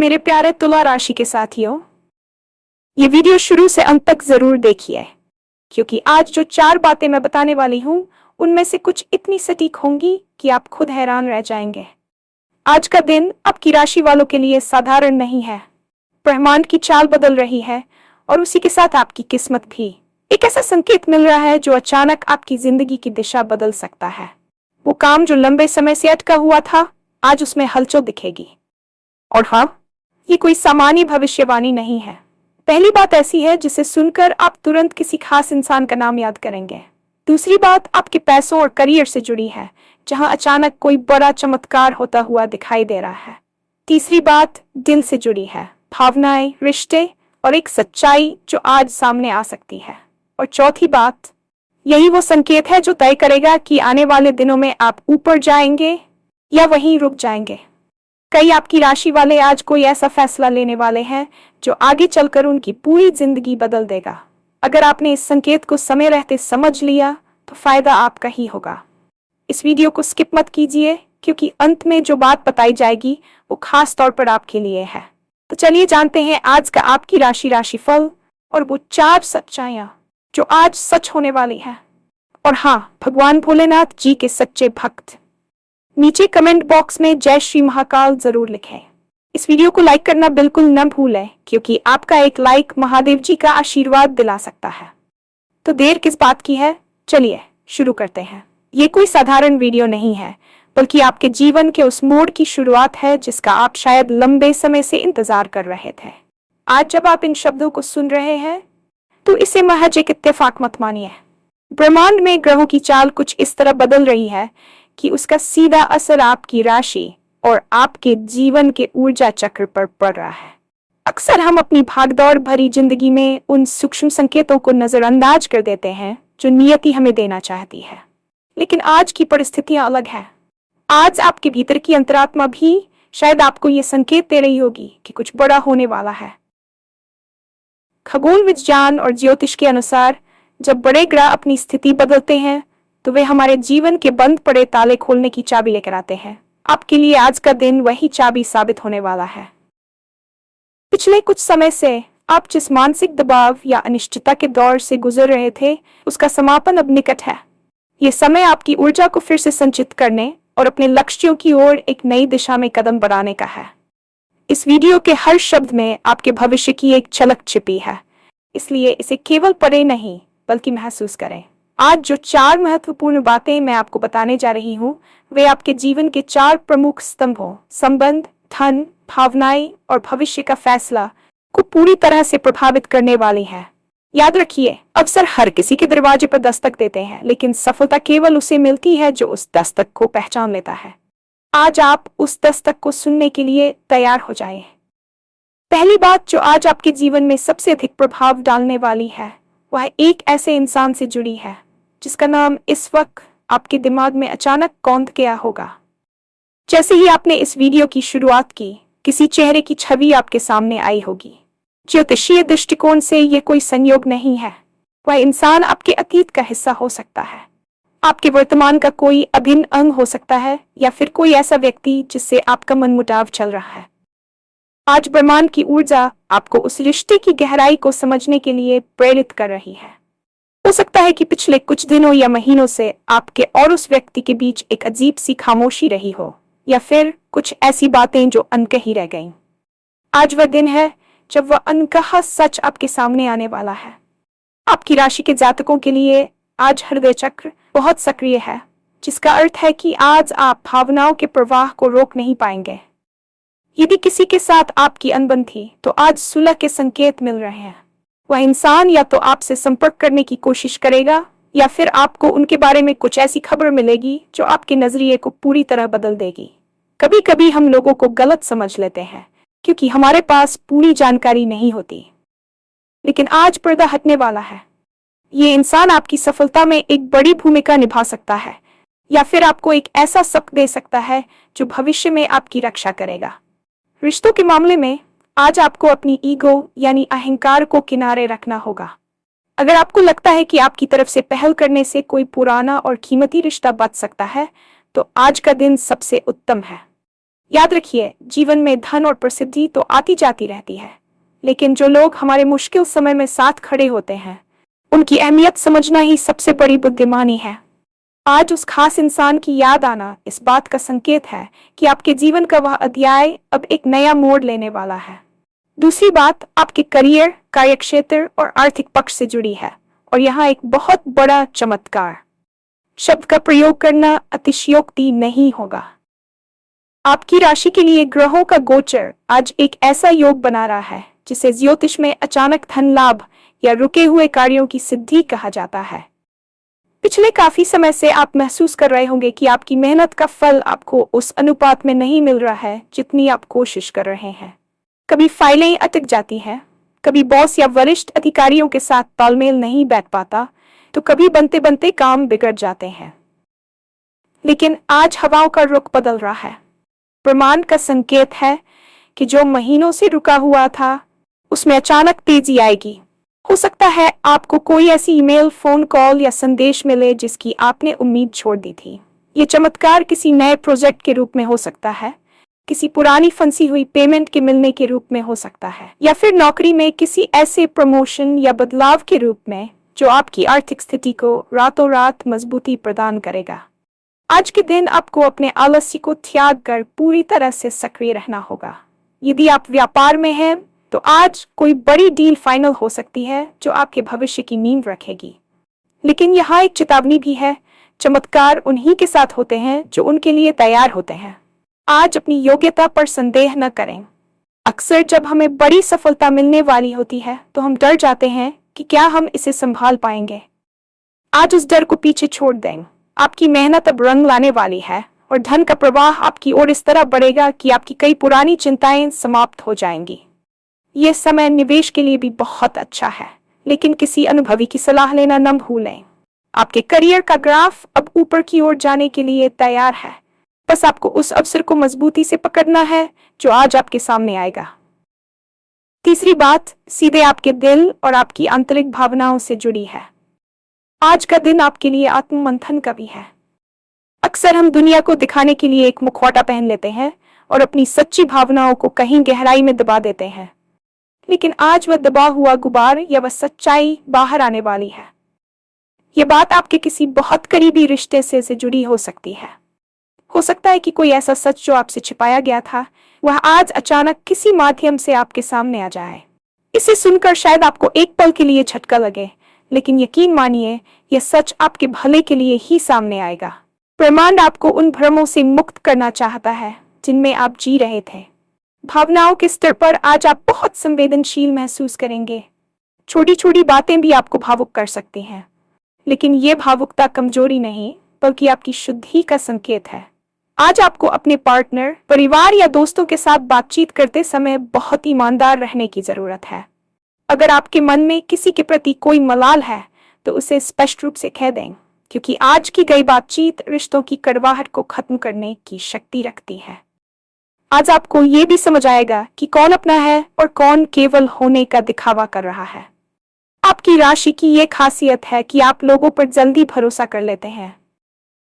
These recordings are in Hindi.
मेरे प्यारे तुला राशि के साथियों, ये वीडियो शुरू से अंत तक जरूर देखिए, क्योंकि आज जो 4 बातें मैं बताने वाली हूँ उनमें से कुछ इतनी सटीक होंगी कि आप खुद हैरान रह जाएंगे। आज का दिन आपकी राशि वालों के लिए साधारण नहीं है। ब्रह्मांड की चाल बदल रही है और उसी के साथ आपकी किस्मत भी। एक ऐसा संकेत मिल रहा है जो अचानक आपकी जिंदगी की दिशा बदल सकता है। वो काम जो लंबे समय से अटका हुआ था, आज उसमें हलचल दिखेगी। और हाँ, ये कोई सामान्य भविष्यवाणी नहीं है। पहली बात ऐसी है जिसे सुनकर आप तुरंत किसी खास इंसान का नाम याद करेंगे। दूसरी बात आपके पैसों और करियर से जुड़ी है, जहां अचानक कोई बड़ा चमत्कार होता हुआ दिखाई दे रहा है। तीसरी बात दिल से जुड़ी है, भावनाएं, रिश्ते और एक सच्चाई जो आज सामने आ सकती है। और चौथी बात, यही वो संकेत है जो तय करेगा कि आने वाले दिनों में आप ऊपर जाएंगे या वहीं रुक जाएंगे। कई आपकी राशि वाले आज कोई ऐसा फैसला लेने वाले हैं जो आगे चलकर उनकी पूरी जिंदगी बदल देगा। अगर आपने इस संकेत को समय रहते समझ लिया तो फायदा आपका ही होगा। इस वीडियो को स्किप मत कीजिए, क्योंकि अंत में जो बात बताई जाएगी वो खास तौर पर आपके लिए है। तो चलिए जानते हैं आज का आपकी राशिफल और वो 4 सच्चाइयां जो आज सच होने वाली है। और हाँ, भगवान भोलेनाथ जी के सच्चे भक्त नीचे कमेंट बॉक्स में जय श्री महाकाल जरूर लिखें। इस वीडियो को लाइक करना बिल्कुल न भूलें, क्योंकि आपका एक लाइक महादेव जी का आशीर्वाद दिला सकता है। तो देर किस बात की है, चलिए शुरू करते हैं। ये कोई साधारण वीडियो नहीं है, बल्कि आपके जीवन के उस मोड़ की शुरुआत है जिसका आप शायद लंबे समय से इंतजार कर रहे थे। आज जब आप इन शब्दों को सुन रहे हैं तो इसे महज एक इत्तेफाक मत मानिए। ब्रह्मांड में ग्रहों की चाल कुछ इस तरह बदल रही है कि उसका सीधा असर आपकी राशि और आपके जीवन के ऊर्जा चक्र पर पड़ रहा है। अक्सर हम अपनी भागदौड़ भरी जिंदगी में उन सूक्ष्म संकेतों को नजरअंदाज कर देते हैं जो नियति हमें देना चाहती है। लेकिन आज की परिस्थितियां अलग हैं। आज आपके भीतर की अंतरात्मा भी शायद आपको ये संकेत दे रही होगी कि कुछ बड़ा होने वाला है। खगोल विज्ञान और ज्योतिष के अनुसार जब बड़े ग्रह अपनी स्थिति बदलते हैं तो वे हमारे जीवन के बंद पड़े ताले खोलने की चाबी लेकर आते हैं। आपके लिए आज का दिन वही चाबी साबित होने वाला है। पिछले कुछ समय से आप जिस मानसिक दबाव या अनिश्चितता के दौर से गुजर रहे थे, उसका समापन अब निकट है। ये समय आपकी ऊर्जा को फिर से संचित करने और अपने लक्ष्यों की ओर एक नई दिशा में कदम बढ़ाने का है। इस वीडियो के हर शब्द में आपके भविष्य की एक झलक छिपी है, इसलिए इसे केवल पढ़े नहीं बल्कि महसूस करें। आज जो 4 महत्वपूर्ण बातें मैं आपको बताने जा रही हूँ, वे आपके जीवन के 4 प्रमुख स्तंभों संबंध, धन, भावनाएं और भविष्य का फैसला को पूरी तरह से प्रभावित करने वाली हैं। याद रखिए, अवसर हर किसी के दरवाजे पर दस्तक देते हैं, लेकिन सफलता केवल उसे मिलती है जो उस दस्तक को पहचान लेता है। आज आप उस दस्तक को सुनने के लिए तैयार हो जाएं। पहली बात जो आज आपके जीवन में सबसे अधिक प्रभाव डालने वाली है, वह एक ऐसे इंसान से जुड़ी है जिसका नाम इस वक्त आपके दिमाग में अचानक कौंध गया होगा। जैसे ही आपने इस वीडियो की शुरुआत की, किसी चेहरे की छवि आपके सामने आई होगी। ज्योतिषीय दृष्टिकोण से यह कोई संयोग नहीं है। वह इंसान आपके अतीत का हिस्सा हो सकता है, आपके वर्तमान का कोई अभिन्न अंग हो सकता है, या फिर कोई ऐसा व्यक्ति जिससे आपका मनमुटाव चल रहा है। आज ब्रह्मांड की ऊर्जा आपको उस रिश्ते की गहराई को समझने के लिए प्रेरित कर रही है। हो सकता है कि पिछले कुछ दिनों या महीनों से आपके और उस व्यक्ति के बीच एक अजीब सी खामोशी रही हो, या फिर कुछ ऐसी बातें जो अनकही रह गईं। आज वह दिन है जब वह अनकहा सच आपके सामने आने वाला है। आपकी राशि के जातकों के लिए आज हृदय चक्र बहुत सक्रिय है, जिसका अर्थ है कि आज आप भावनाओं के प्रवाह को रोक नहीं पाएंगे। यदि किसी के साथ आपकी अनबन थी तो आज सुलह के संकेत मिल रहे हैं। वह इंसान या तो आपसे संपर्क करने की कोशिश करेगा, या फिर आपको उनके बारे में कुछ ऐसी खबर मिलेगी जो आपके नजरिए को पूरी तरह बदल देगी। कभी कभी हम लोगों को गलत समझ लेते हैं क्योंकि हमारे पास पूरी जानकारी नहीं होती, लेकिन आज पर्दा हटने वाला है। ये इंसान आपकी सफलता में एक बड़ी भूमिका निभा सकता है, या फिर आपको एक ऐसा सबक दे सकता है जो भविष्य में आपकी रक्षा करेगा। रिश्तों के मामले में आज आपको अपनी ईगो यानी अहंकार को किनारे रखना होगा। अगर आपको लगता है कि आपकी तरफ से पहल करने से कोई पुराना और कीमती रिश्ता बच सकता है, तो आज का दिन सबसे उत्तम है। याद रखिए, जीवन में धन और प्रसिद्धि तो आती जाती रहती है, लेकिन जो लोग हमारे मुश्किल समय में साथ खड़े होते हैं, उनकी अहमियत समझना ही सबसे बड़ी बुद्धिमानी है। आज उस खास इंसान की याद आना इस बात का संकेत है कि आपके जीवन का वह अध्याय अब एक नया मोड़ लेने वाला है। दूसरी बात आपके करियर, कार्यक्षेत्र और आर्थिक पक्ष से जुड़ी है, और यहाँ एक बहुत बड़ा चमत्कार शब्द का प्रयोग करना अतिशयोक्ति नहीं होगा। आपकी राशि के लिए ग्रहों का गोचर आज एक ऐसा योग बना रहा है जिसे ज्योतिष में अचानक धन लाभ या रुके हुए कार्यों की सिद्धि कहा जाता है। पिछले काफी समय से आप महसूस कर रहे होंगे कि आपकी मेहनत का फल आपको उस अनुपात में नहीं मिल रहा है जितनी आप कोशिश कर रहे हैं। कभी फाइलें अटक जाती हैं, कभी बॉस या वरिष्ठ अधिकारियों के साथ तालमेल नहीं बैठ पाता, तो कभी बनते बनते काम बिगड़ जाते हैं। लेकिन आज हवाओं का रुख बदल रहा है। ब्रह्मांड का संकेत है कि जो महीनों से रुका हुआ था उसमें अचानक तेजी आएगी। हो सकता है आपको कोई ऐसी ईमेल, फोन कॉल या संदेश मिले जिसकी आपने उम्मीद छोड़ दी थी। ये चमत्कार किसी नए प्रोजेक्ट के रूप में हो सकता है, किसी पुरानी फंसी हुई पेमेंट के मिलने के रूप में हो सकता है, या फिर नौकरी में किसी ऐसे प्रमोशन या बदलाव के रूप में जो आपकी आर्थिक स्थिति को रातों रात मजबूती प्रदान करेगा। आज के दिन आपको अपने आलस्य को त्याग कर पूरी तरह से सक्रिय रहना होगा। यदि आप व्यापार में हैं तो आज कोई बड़ी डील फाइनल हो सकती है जो आपके भविष्य की नींव रखेगी। लेकिन यहाँ एक चेतावनी भी है, चमत्कार उन्हीं के साथ होते हैं जो उनके लिए तैयार होते हैं। आज अपनी योग्यता पर संदेह न करें। अक्सर जब हमें बड़ी सफलता मिलने वाली होती है तो हम डर जाते हैं कि क्या हम इसे संभाल पाएंगे। आज उस डर को पीछे छोड़ दें। आपकी मेहनत अब रंग लाने वाली है और धन का प्रवाह आपकी ओर इस तरह बढ़ेगा कि आपकी कई पुरानी चिंताएं समाप्त हो जाएंगी। यह समय निवेश के लिए भी बहुत अच्छा है, लेकिन किसी अनुभवी की सलाह लेना न भूलें। आपके करियर का ग्राफ अब ऊपर की ओर जाने के लिए तैयार है। बस आपको उस अवसर को मजबूती से पकड़ना है जो आज आपके सामने आएगा। तीसरी बात सीधे आपके दिल और आपकी आंतरिक भावनाओं से जुड़ी है। आज का दिन आपके लिए आत्ममंथन का भी है। अक्सर हम दुनिया को दिखाने के लिए एक मुखौटा पहन लेते हैं और अपनी सच्ची भावनाओं को कहीं गहराई में दबा देते हैं, लेकिन आज वह दबा हुआ गुबार या वह सच्चाई बाहर आने वाली है। यह बात आपके किसी बहुत करीबी रिश्ते से जुड़ी हो सकती है। हो सकता है कि कोई ऐसा सच जो आपसे छिपाया गया था वह आज अचानक किसी माध्यम से आपके सामने आ जाए। इसे सुनकर शायद आपको एक पल के लिए झटका लगे, लेकिन यकीन मानिए यह सच आपके भले के लिए ही सामने आएगा। ब्रह्मांड आपको उन भ्रमों से मुक्त करना चाहता है जिनमें आप जी रहे थे। भावनाओं के स्तर पर आज आप बहुत संवेदनशील महसूस करेंगे। छोटी छोटी बातें भी आपको भावुक कर सकती हैं, लेकिन ये भावुकता कमजोरी नहीं बल्कि आपकी शुद्धि का संकेत है। आज आपको अपने पार्टनर, परिवार या दोस्तों के साथ बातचीत करते समय बहुत ईमानदार रहने की जरूरत है। अगर आपके मन में किसी के प्रति कोई मलाल है तो उसे स्पष्ट रूप से कह दें, क्योंकि आज की गई बातचीत रिश्तों की कड़वाहट को खत्म करने की शक्ति रखती है। आज आपको ये भी समझ आएगा कि कौन अपना है और कौन केवल होने का दिखावा कर रहा है। आपकी राशि की ये खासियत है कि आप लोगों पर जल्दी भरोसा कर लेते हैं,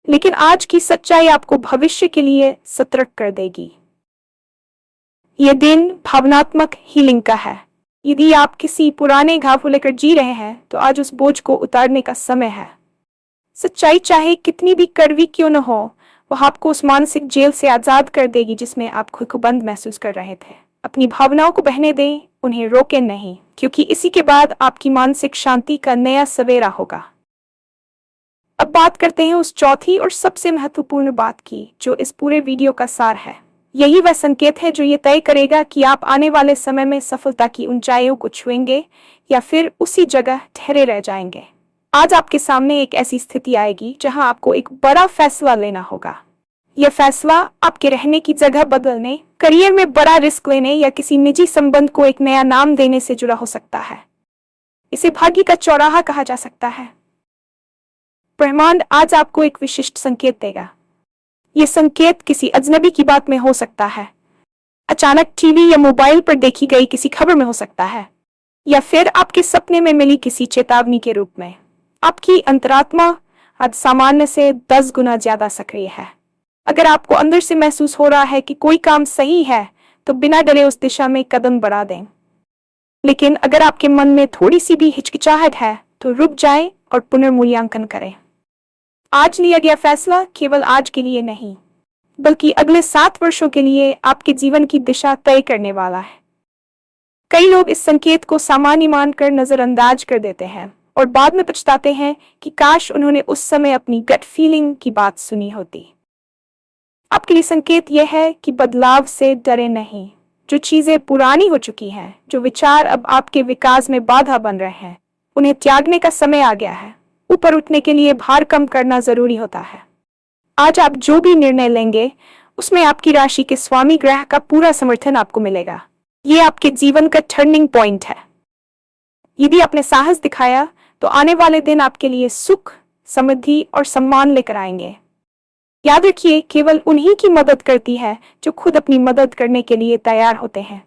लेकिन आज की सच्चाई आपको भविष्य के लिए सतर्क कर देगी। यह दिन भावनात्मक हीलिंग का है। यदि आप किसी पुराने घाव को लेकर जी रहे हैं तो आज उस बोझ को उतारने का समय है। सच्चाई चाहे कितनी भी कड़वी क्यों न हो, वह आपको उस मानसिक जेल से आजाद कर देगी जिसमें आप खुद को बंद महसूस कर रहे थे। अपनी भावनाओं को बहने दें, उन्हें रोकें नहीं, क्योंकि इसी के बाद आपकी मानसिक शांति का नया सवेरा होगा। अब बात करते हैं उस चौथी और सबसे महत्वपूर्ण बात की, जो इस पूरे वीडियो का सार है। यही वह संकेत है जो ये तय करेगा कि आप आने वाले समय में सफलता की ऊंचाइयों को छुएंगे या फिर उसी जगह ठहरे रह जाएंगे। आज आपके सामने एक ऐसी स्थिति आएगी जहां आपको एक बड़ा फैसला लेना होगा। यह फैसला आपके रहने की जगह बदलने, करियर में बड़ा रिस्क लेने या किसी निजी संबंध को एक नया नाम देने से जुड़ा हो सकता है। इसे भाग्य का चौराहा कहा जा सकता है। ब्रह्मांड आज आपको एक विशिष्ट संकेत देगा। यह संकेत किसी अजनबी की बात में हो सकता है, अचानक टीवी या मोबाइल पर देखी गई किसी खबर में हो सकता है, या फिर आपके सपने में मिली किसी चेतावनी के रूप में। आपकी अंतरात्मा आज सामान्य से 10 गुना ज्यादा सक्रिय है। अगर आपको अंदर से महसूस हो रहा है कि कोई काम सही है, तो बिना डरे उस दिशा में कदम बढ़ा दें। लेकिन अगर आपके मन में थोड़ी सी भी हिचकिचाहट है, तो रुक जाएं और पुनर्मूल्यांकन करें। आज लिया गया फैसला केवल आज के लिए नहीं, बल्कि अगले 7 वर्षों के लिए आपके जीवन की दिशा तय करने वाला है। कई लोग इस संकेत को सामान्य मानकर नजरअंदाज कर देते हैं और बाद में पछताते हैं कि काश उन्होंने उस समय अपनी गट फीलिंग की बात सुनी होती। आपके लिए संकेत यह है कि बदलाव से डरे नहीं। जो चीजें पुरानी हो चुकी हैं, जो विचार अब आपके विकास में बाधा बन रहे हैं, उन्हें त्यागने का समय आ गया है। ऊपर उठने के लिए भार कम करना जरूरी होता है। आज आप जो भी निर्णय लेंगे, उसमें आपकी राशि के स्वामी ग्रह का पूरा समर्थन आपको मिलेगा। ये आपके जीवन का टर्निंग पॉइंट है। यदि आपने साहस दिखाया, तो आने वाले दिन आपके लिए सुख, समृद्धि और सम्मान लेकर आएंगे। याद रखिए, केवल उन्हीं की मदद करती है जो खुद अपनी मदद करने के लिए तैयार होते हैं।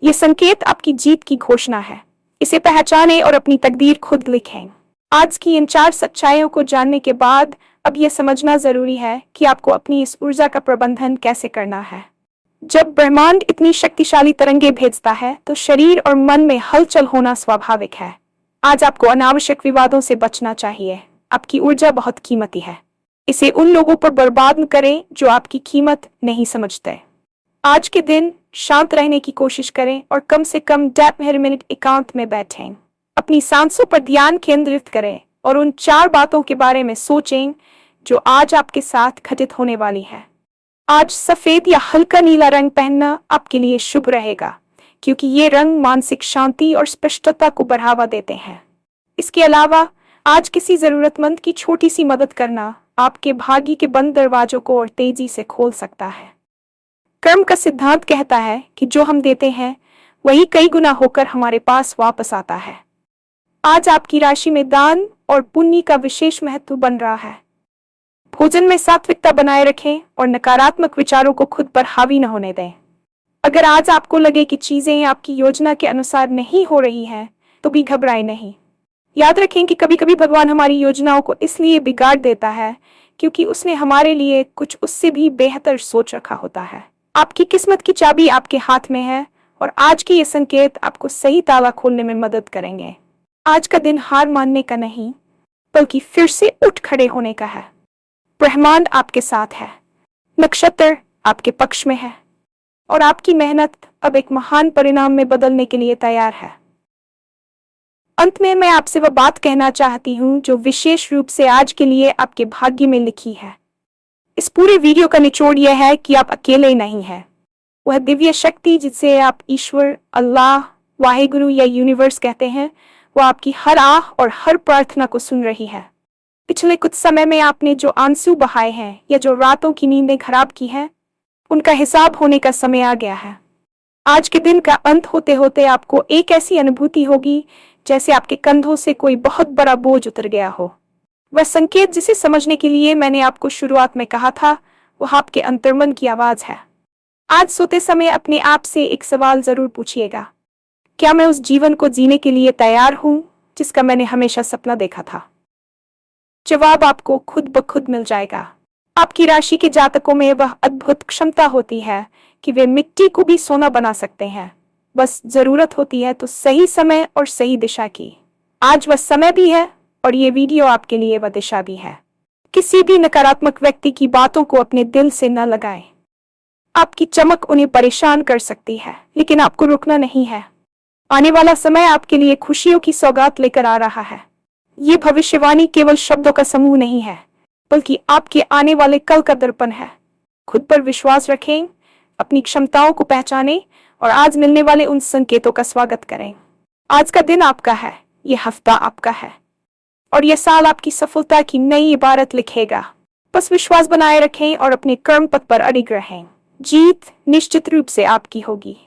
यह संकेत आपकी जीत की घोषणा है। इसे पहचानें और अपनी तकदीर खुद लिखें। आज की इन 4 सच्चाइयों को जानने के बाद अब यह समझना जरूरी है कि आपको अपनी इस ऊर्जा का प्रबंधन कैसे करना है। जब ब्रह्मांड इतनी शक्तिशाली तरंगे भेजता है, तो शरीर और मन में हलचल होना स्वाभाविक है। आज आपको अनावश्यक विवादों से बचना चाहिए। आपकी ऊर्जा बहुत कीमती है। इसे उन लोगों पर बर्बाद न करें जो आपकी कीमत नहीं समझते। आज के दिन शांत रहने की कोशिश करें और कम से कम 10 मिनट एकांत में बैठें। अपनी सांसों पर ध्यान केंद्रित करें और उन 4 बातों के बारे में सोचें जो आज आपके साथ घटित होने वाली है। आज सफेद या हल्का नीला रंग पहनना आपके लिए शुभ रहेगा, क्योंकि ये रंग मानसिक शांति और स्पष्टता को बढ़ावा देते हैं। इसके अलावा आज किसी जरूरतमंद की छोटी सी मदद करना आपके भाग्य के बंद दरवाजों को और तेजी से खोल सकता है। कर्म का सिद्धांत कहता है कि जो हम देते हैं, वही कई गुना होकर हमारे पास वापस आता है। आज आपकी राशि में दान और पुण्य का विशेष महत्व बन रहा है। भोजन में सात्विकता बनाए रखें और नकारात्मक विचारों को खुद पर हावी न होने दें। अगर आज आपको लगे कि चीजें आपकी योजना के अनुसार नहीं हो रही हैं, तो भी घबराएं नहीं। याद रखें कि कभी कभी भगवान हमारी योजनाओं को इसलिए बिगाड़ देता है क्योंकि उसने हमारे लिए कुछ उससे भी बेहतर सोच रखा होता है। आपकी किस्मत की चाबी आपके हाथ में है और आज के ये संकेत आपको सही ताला खोलने में मदद करेंगे। आज का दिन हार मानने का नहीं, बल्कि फिर से उठ खड़े होने का है। ब्रह्मांड आपके साथ है, नक्षत्र आपके पक्ष में है और आपकी मेहनत अब एक महान परिणाम में बदलने के लिए तैयार है। अंत में मैं आपसे वह बात कहना चाहती हूँ जो विशेष रूप से आज के लिए आपके भाग्य में लिखी है। इस पूरे वीडियो का निचोड़ यह है कि आप अकेले नहीं हैं। वह दिव्य शक्ति जिसे आप ईश्वर, अल्लाह, वाहिगुरु या यूनिवर्स कहते हैं, वह आपकी हर आह और हर प्रार्थना को सुन रही है। पिछले कुछ समय में आपने जो आंसू बहाए हैं या जो रातों की नींदें खराब की हैं, उनका हिसाब होने का समय आ गया है। आज के दिन का अंत होते होते आपको एक ऐसी अनुभूति होगी जैसे आपके कंधों से कोई बहुत बड़ा बोझ उतर गया हो। वह संकेत जिसे समझने के लिए मैंने आपको शुरुआत में कहा था, वह आपके अंतर्मन की आवाज है। आज सोते समय अपने आप से एक सवाल जरूर पूछिएगा, क्या मैं उस जीवन को जीने के लिए तैयार हूं जिसका मैंने हमेशा सपना देखा था? जवाब आपको खुद ब खुद मिल जाएगा। आपकी राशि के जातकों में वह अद्भुत क्षमता होती है कि वे मिट्टी को भी सोना बना सकते हैं। बस जरूरत होती है तो सही समय और सही दिशा की। आज वह समय भी है और ये वीडियो आपके लिए वह दिशा भी है। किसी भी नकारात्मक व्यक्ति की बातों को अपने दिल से न लगाएं। आपकी चमक उन्हें परेशान कर सकती है, लेकिन आपको रुकना नहीं है। आने वाला समय आपके लिए खुशियों की सौगात लेकर आ रहा है। ये भविष्यवाणी केवल शब्दों का समूह नहीं है, बल्कि आपके आने वाले कल का दर्पण है। खुद पर विश्वास रखें, अपनी क्षमताओं को पहचानें और आज मिलने वाले उन संकेतों का स्वागत करें। आज का दिन आपका है, ये हफ्ता आपका है और यह साल आपकी सफलता की नई इबारत लिखेगा। बस विश्वास बनाए रखें और अपने कर्म पथ पर अडिग रहें। जीत निश्चित रूप से आपकी होगी।